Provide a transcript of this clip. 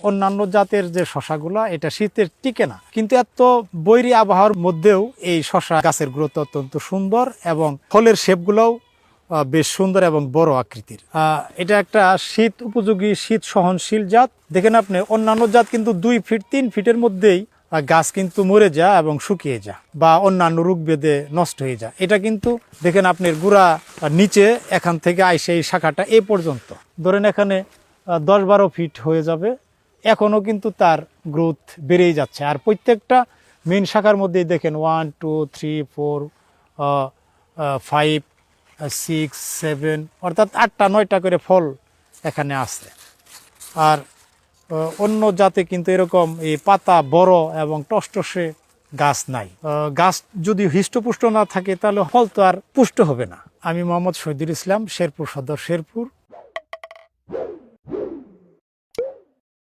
অন্যান্য জাতের যে শশাগুলা এটা শীতের টিকে না, কিন্তু এত বৈরী আবহাওয়ার মধ্যেও এই শশা গাছের গ্রোথ অত্যন্ত সুন্দর এবং ফলের শেপগুলোও বেশ সুন্দর এবং বড় আকৃতির। এটা একটা শীত উপযোগী, শীত সহনশীল জাত। দেখেন আপনি অন্যান্য জাত কিন্তু 2 ফিট 3 ফিটের মধ্যেই গাছ কিন্তু মরে যায় এবং শুকিয়ে যায় বা অন্যান্য রোগ বেঁধে নষ্ট হয়ে যায়। এটা কিন্তু দেখেন আপনার গুড়া নিচে এখান থেকে আইসে এই শাখাটা এই পর্যন্ত, ধরেন এখানে 10-12 ফিট হয়ে যাবে, এখনও কিন্তু তার গ্রোথ বেড়েই যাচ্ছে। আর প্রত্যেকটা মেন শাখার মধ্যেই দেখেন 1 2 3 4 5 6 7 অর্থাৎ 8টা 9টা করে ফল এখানে আছে। আর অন্য জাতে কিন্তু এরকম এই পাতা বড় এবং টসটসে গাছ নাই। গাছ যদি হৃষ্টপুষ্ট না থাকে তাহলে ফল তো আর পুষ্ট হবে না। আমি মোহাম্মদ শহীদুল ইসলাম, শেরপুর সদর, শেরপুর।